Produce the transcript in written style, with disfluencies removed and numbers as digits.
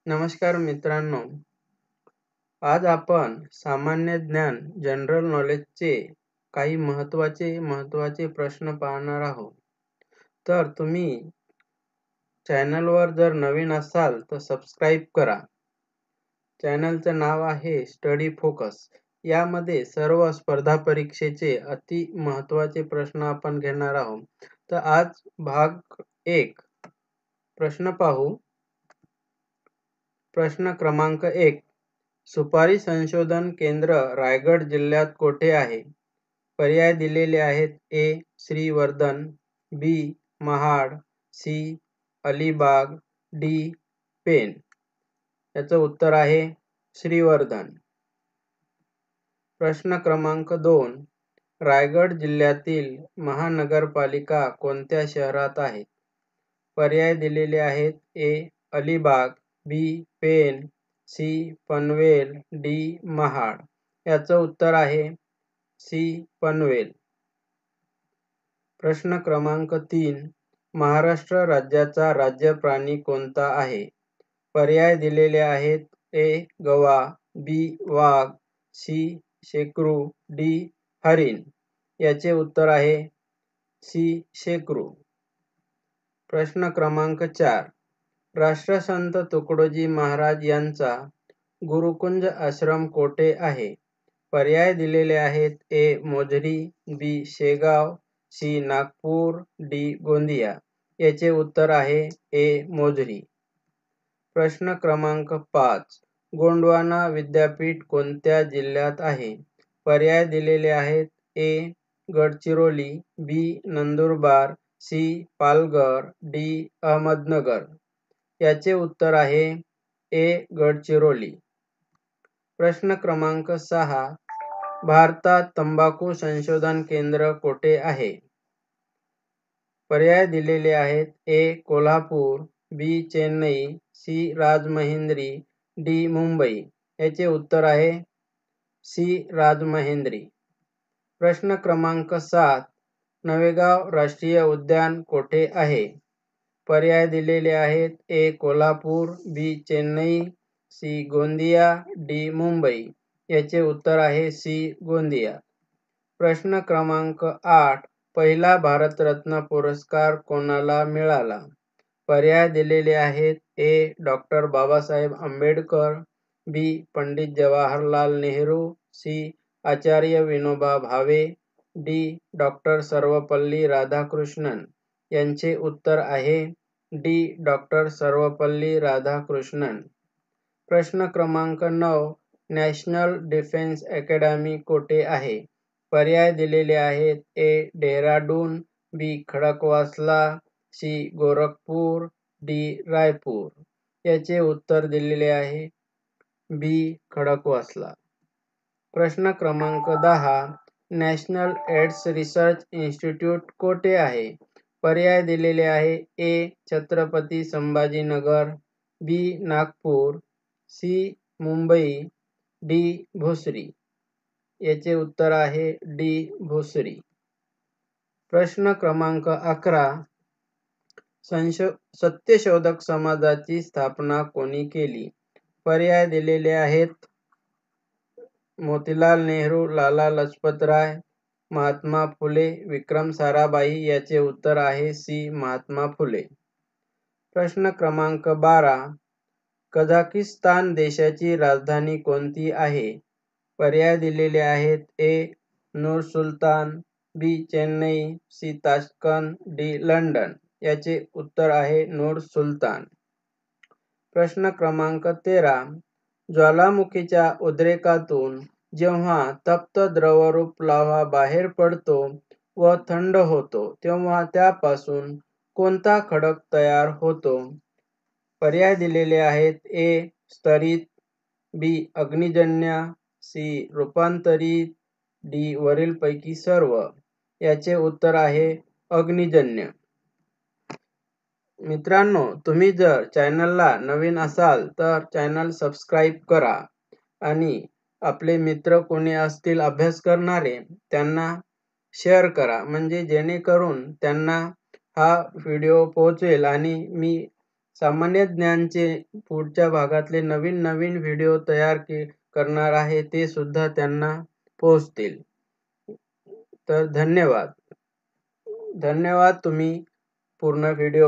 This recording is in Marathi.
नमस्कार मित्रांनो, आज आपण सामान्य ज्ञान जनरल नॉलेजचे काही महत्त्वाचे प्रश्न पाहणार आहोत. तर तुम्ही चॅनलवर जर नवीन असाल तर सबस्क्राईब करा. चॅनलचं नाव आहे स्टडी फोकस. यामध्ये सर्व स्पर्धा परीक्षेचे अति महत्त्वाचे प्रश्न आपण घेणार आहोत. तर आज भाग 1 प्रश्न पाहू. प्रश्न क्रमांक 1. सुपारी संशोधन केंद्र रायगड जिल्ह्यात कोठे आहे? पर्याय दिलेले आहेत. ए. श्रीवर्धन, बी. महाड, सी. अलिबाग, डी. पेण. याचं उत्तर आहे श्रीवर्धन. प्रश्न क्रमांक 2. रायगड जिल्ह्यातील महानगरपालिका कोणत्या शहरात आहेत? पर्याय दिलेले आहेत. ए. अलिबाग, बी. पेण, सी. पनवेल, डी. महाड. याचं उत्तर आहे सी. पनवेल. प्रश्न क्रमांक 3. महाराष्ट्र राज्याचा राज्य प्राणी कोणता आहे? पर्याय दिलेले आहेत. ए. गवा, बी. वाघ, सी. शेकरू, डी. हरिण. याचे उत्तर आहे सी. शेकरू. प्रश्न क्रमांक 4. राष्ट्रसंत तुकडोजी महाराज यांचा गुरुकुंज आश्रम कोठे आहे? पर्याय दिलेले आहेत. ए. मोझरी, बी. शेगाव, सी. नागपूर, डी. गोंदिया. याचे उत्तर आहे ए. मोझरी. प्रश्न क्रमांक 5. गोंडवाना विद्यापीठ कोणत्या जिल्ह्यात आहे? पर्याय दिलेले आहेत. ए. गडचिरोली, बी. नंदुरबार, सी. पालघर, डी. अहमदनगर. याचे उत्तर आहे ए. गडचिरोली. प्रश्न क्रमांक 6. भारतात तंबाखू संशोधन केंद्र कोठे आहे? पर्याय दिलेले आहेत. ए. कोल्हापूर, बी. चेन्नई, सी. राजमहेंद्री, डी. मुंबई. याचे उत्तर आहे सी. राजमहेंद्री. प्रश्न क्रमांक 7. नवेगाव राष्ट्रीय उद्यान कोठे आहे? पर्याय दिलेले आहेत. ए. कोल्हापूर, बी. चेन्नई, सी. गोंदिया, डी. मुंबई. याचे उत्तर आहे सी. गोंदिया. प्रश्न क्रमांक 8. पहिला भारतरत्न पुरस्कार कोणाला मिळाला? पर्याय दिलेले आहेत. ए. डॉक्टर बाबासाहेब आंबेडकर, बी. पंडित जवाहरलाल नेहरू, सी. आचार्य विनोबा भावे, डी. डॉक्टर सर्वपल्ली राधाकृष्णन. यांचे उत्तर आहे डी. डॉक्टर सर्वपल्ली राधाकृष्णन. प्रश्न क्रमांक 9. नॅशनल डिफेन्स अकॅडमी कोठे आहे? पर्याय दिलेले आहेत. ए. डेहराडून, बी. खडकवासला, सी. गोरखपूर, डी. रायपूर. याचे उत्तर दिलेले आहे बी. खडकवासला. प्रश्न क्रमांक 10. नॅशनल एड्स रिसर्च इन्स्टिट्यूट कोठे आहे? पर्याय दिलेले आहे. ए. छत्रपती संभाजीनगर, बी. नागपूर, सी. मुंबई, डी. भोसरी. याचे उत्तर आहे डी. भोसरी. प्रश्न क्रमांक 11. सत्यशोधक समाजाची स्थापना कोणी केली? पर्याय दिलेले आहेत. मोतीलाल नेहरू, लाला लजपतराय, महात्मा फुले, विक्रम साराभाई. याचे उत्तर आहे सी. महात्मा फुले. प्रश्न क्रमांक 12. कझाकिस्तान देशाची राजधानी कोणती आहे? पर्याय दिलेले आहेत. A. Nur Sultan, B. Chennai, C. Tashkent, D. London. याचे उत्तर आहे नूर सुलतान. प्रश्न क्रमांक 13. ज्वालामुखीच्या उद्रेकातून जेव्हा तप्त द्रवरूप लाव्हा बाहेर पडतो व थंड होतो तेव्हा त्यापासून कोणता खडक तयार होतो? पर्याय दिलेले आहेत. ए. स्तरित, बी. अग्निजन्य, सी. रूपांतरित, डी. वरीलपैकी सर्व. याचे उत्तर आहे अग्निजन्य. मित्रांनो, तुम्ही जर चॅनलला नवीन असाल तर चॅनल सबस्क्राईब करा आणि आपले मित्र कोणी असतील अभ्यास करणारे त्यांना शेअर करा, म्हणजे जेणेकरून त्यांना हा व्हिडिओ पोहोचेल आणि मी सामान्य ज्ञानचे पुढच्या भागातले नवीन व्हिडिओ तयार करणार आहे ते सुद्धा त्यांना पोहोचतील. तर धन्यवाद. तुम्ही पूर्ण व्हिडिओ